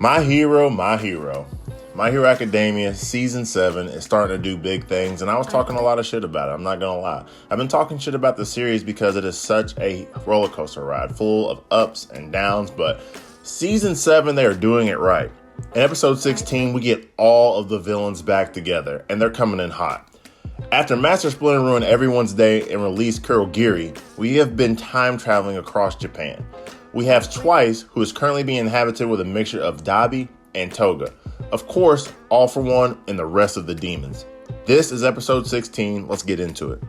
My hero, my hero. My Hero Academia Season 7 is starting to do big things, and I was talking a lot of shit about it. I'm not going to lie. I've been talking shit about the series because it is such a roller coaster ride, full of ups and downs, but Season 7, they are doing it right. In episode 16, we get all of the villains back together, and they're coming in hot. After Master Splinter ruined everyone's day and released Kurogiri, we have been time traveling across Japan. We have Twice, who is currently being inhabited with a mixture of Dabi and Toga. Of course, All For One and the rest of the demons. This is episode 16. Let's get into it.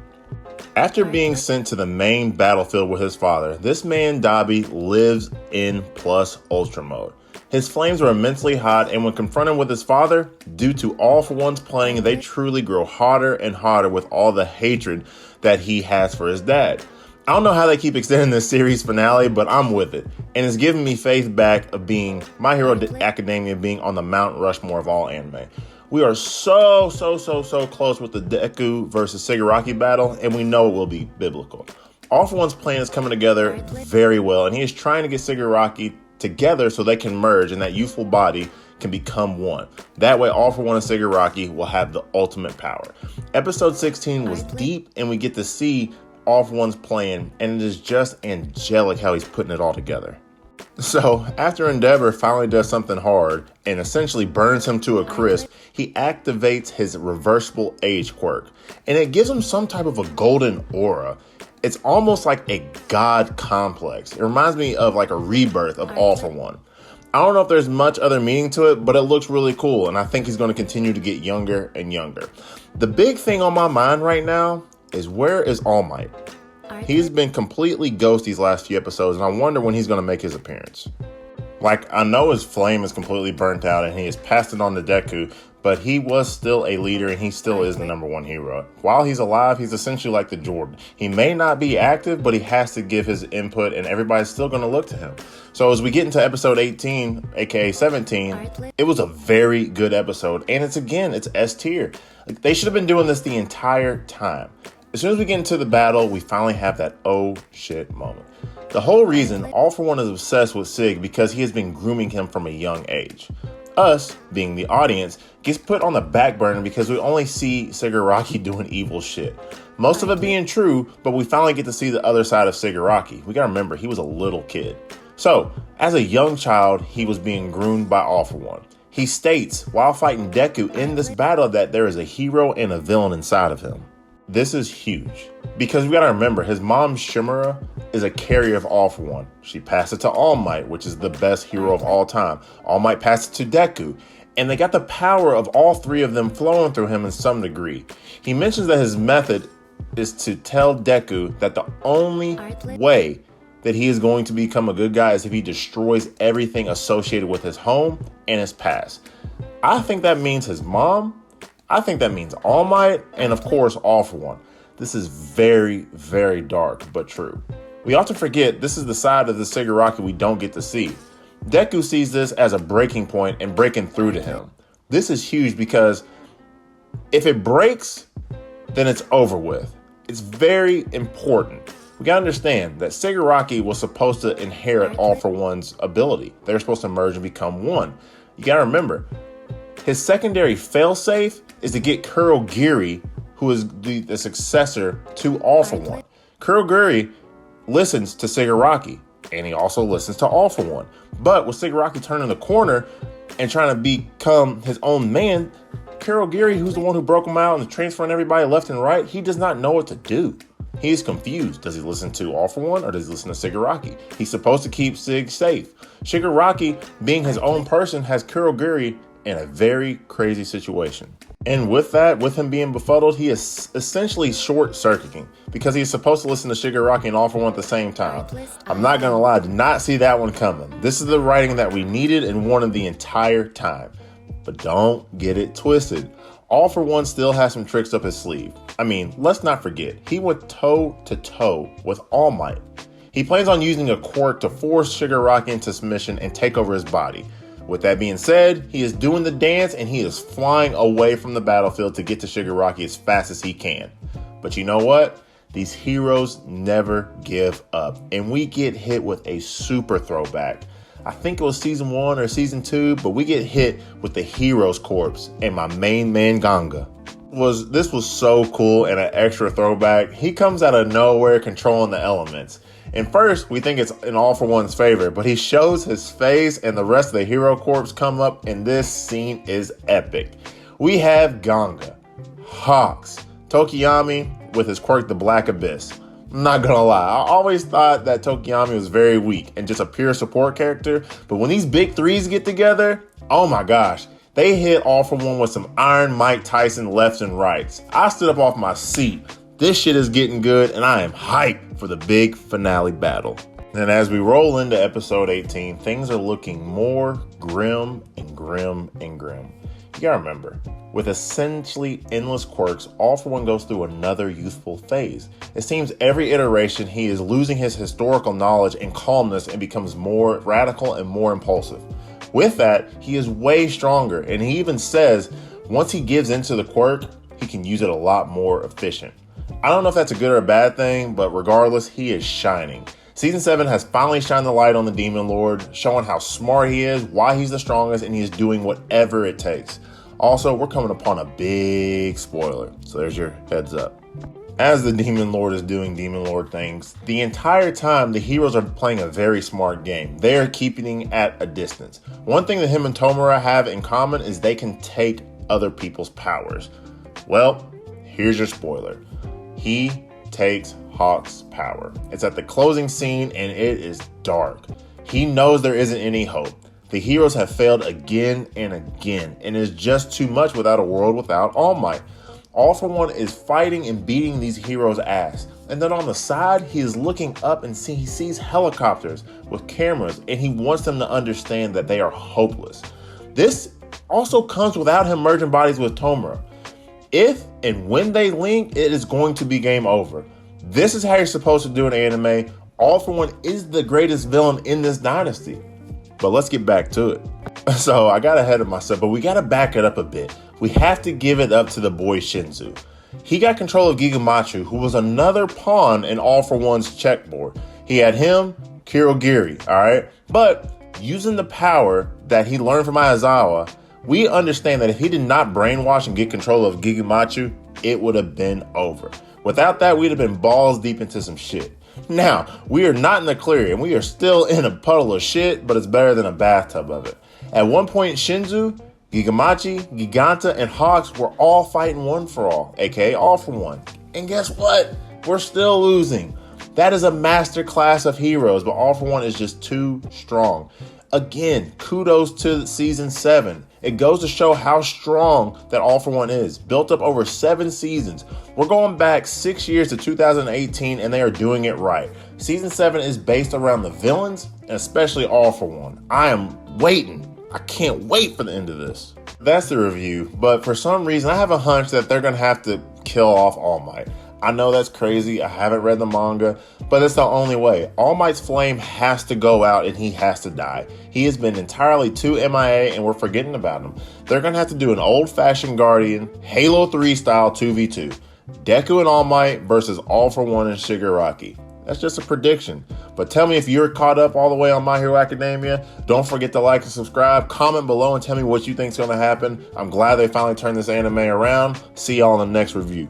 After being sent to the main battlefield with his father, this man Dabi lives in plus ultra mode. His flames are immensely hot, and when confronted with his father, due to All For One's playing, they truly grow hotter and hotter with all the hatred that he has for his dad. I don't know how they keep extending this series finale, but I'm with it. And it's giving me faith back of being My Hero Academia being on the Mount Rushmore of all anime. We are so close with the Deku versus Shigaraki battle, and we know it will be biblical. All For One's plan is coming together very well, and he is trying to get Shigaraki together so they can merge and that youthful body can become one. That way, All For One and Shigaraki will have the ultimate power. Episode 16 was deep, and we get to see All For One's plan, and it is just angelic how he's putting it all together. So, after Endeavor finally does something hard and essentially burns him to a crisp, he activates his reversible age quirk, and it gives him some type of a golden aura. It's almost like a god complex. It reminds me of like a rebirth of All For One. I don't know if there's much other meaning to it, but it looks really cool, and I think he's going to continue to get younger and younger. The big thing on my mind right now is, where is All Might? He's been completely ghost these last few episodes, and I wonder when he's going to make his appearance. Like, I know his flame is completely burnt out and he has passed it on to Deku, but he was still a leader and he still is the number one hero. While he's alive, he's essentially like the Jordan. He may not be active, but he has to give his input, and everybody's still going to look to him. So as we get into episode 18, aka 17, it was a very good episode, and it's S tier. Like, they should have been doing this the entire time. As soon as we get into the battle, we finally have that oh shit moment. The whole reason All For One is obsessed with Sig because he has been grooming him from a young age. Us, being the audience, gets put on the back burner because we only see Shigaraki doing evil shit. Most of it being true, but we finally get to see the other side of Shigaraki. We gotta remember, he was a little kid. So, as a young child, he was being groomed by All For One. He states, while fighting Deku in this battle, that there is a hero and a villain inside of him. This is huge, because we gotta remember, his mom Shimura is a carrier of All For One. She passed it to All Might, which is the best hero of all time. All Might passed it to Deku, and they got the power of all three of them flowing through him in some degree. He mentions that his method is to tell Deku that the only way that he is going to become a good guy is if he destroys everything associated with his home and his past. I think that means his mom. I think that means All Might, and of course, All For One. This is very dark, but true. We often forget this is the side of the Shigaraki we don't get to see. Deku sees this as a breaking point and breaking through to him. This is huge because if it breaks, then it's over with. It's very important. We gotta understand that Shigaraki was supposed to inherit All For One's ability. They were supposed to merge and become one. You gotta remember, his secondary failsafe is to get Kurogiri, who is the successor to All For One. Kurogiri listens to Shigaraki, and he also listens to All For One. But with Shigaraki turning the corner and trying to become his own man, Kurogiri, who's the one who broke him out and transferring everybody left and right, he does not know what to do. He is confused. Does he listen to All For One or does he listen to Shigaraki? He's supposed to keep Sig safe. Shigaraki, being his own person, has Kurogiri in a very crazy situation. And with that, with him being befuddled, he is essentially short-circuiting because he's supposed to listen to Shigaraki and All For One at the same time. I'm not gonna lie, I did not see that one coming. This is the writing that we needed and wanted the entire time. But don't get it twisted. All For One still has some tricks up his sleeve. I mean, let's not forget, he went toe-to-toe with All Might. He plans on using a quirk to force Shigaraki into submission and take over his body. With that being said, he is doing the dance and he is flying away from the battlefield to get to Shigaraki as fast as he can. But you know what? These heroes never give up, and we get hit with a super throwback. I think it was season 1 or season 2, but we get hit with the Hero's Corpse and my main man Ganga. This was so cool and an extra throwback. He comes out of nowhere controlling the elements. And first, we think it's in All For One's favor, but he shows his face and the rest of the Hero Corps come up, and this scene is epic. We have Ganga, Hawks, Tokiyami with his quirk, the Black Abyss. I'm not gonna lie, I always thought that Tokiyami was very weak and just a pure support character, but when these big threes get together, oh my gosh, they hit All For One with some Iron Mike Tyson lefts and rights. I stood up off my seat. This shit is getting good, and I am hyped for the big finale battle. And as we roll into episode 18, things are looking more grim and grim and grim. You gotta remember, with essentially endless quirks, All For One goes through another youthful phase. It seems every iteration he is losing his historical knowledge and calmness and becomes more radical and more impulsive. With that, he is way stronger, and he even says once he gives into the quirk, he can use it a lot more efficient. I don't know if that's a good or a bad thing, but regardless, he is shining. Season 7 has finally shined the light on the Demon Lord, showing how smart he is, why he's the strongest, and he is doing whatever it takes. Also, we're coming upon a big spoiler, so there's your heads up. As the Demon Lord is doing Demon Lord things, the entire time the heroes are playing a very smart game. They are keeping at a distance. One thing that him and Tomura have in common is they can take other people's powers. Well, here's your spoiler. He takes Hawk's power. It's at the closing scene and it is dark. He knows there isn't any hope. The heroes have failed again and again, and it is just too much without a world without All Might. All For One is fighting and beating these heroes' ass. And then on the side, he is looking up and he sees helicopters with cameras, and he wants them to understand that they are hopeless. This also comes without him merging bodies with Tomura. If and when they link, it is going to be game over. This is how you're supposed to do an anime. All For One is the greatest villain in this dynasty. But let's get back to it. So I got ahead of myself, but we got to back it up a bit. We have to give it up to the boy Shinzu. He got control of Gigamatsu, who was another pawn in All For One's checkboard. He had him, Kirogiri, all right? But using the power that he learned from Aizawa, we understand that if he did not brainwash and get control of Gigamatsu, it would have been over. Without that, we'd have been balls deep into some shit. Now, we are not in the clear, and we are still in a puddle of shit, but it's better than a bathtub of it. At one point, Shinzu, Gigamachi, Giganta, and Hawks were all fighting one for all, aka All For One. And guess what? We're still losing. That is a master class of heroes, but All For One is just too strong. Again, kudos to season 7. It goes to show how strong that All For One is. Built up over 7 seasons. We're going back 6 years to 2018, and they are doing it right. Season 7 is based around the villains, and especially All For One. I am waiting. I can't wait for the end of this. That's the review, but for some reason, I have a hunch that they're going to have to kill off All Might. I know that's crazy. I haven't read the manga, but it's the only way. All Might's flame has to go out and he has to die. He has been entirely too MIA and we're forgetting about him. They're going to have to do an old-fashioned Guardian, Halo 3 style 2v2. Deku and All Might versus All For One and Shigaraki. That's just a prediction. But tell me if you're caught up all the way on My Hero Academia. Don't forget to like and subscribe. Comment below and tell me what you think is going to happen. I'm glad they finally turned this anime around. See y'all in the next review.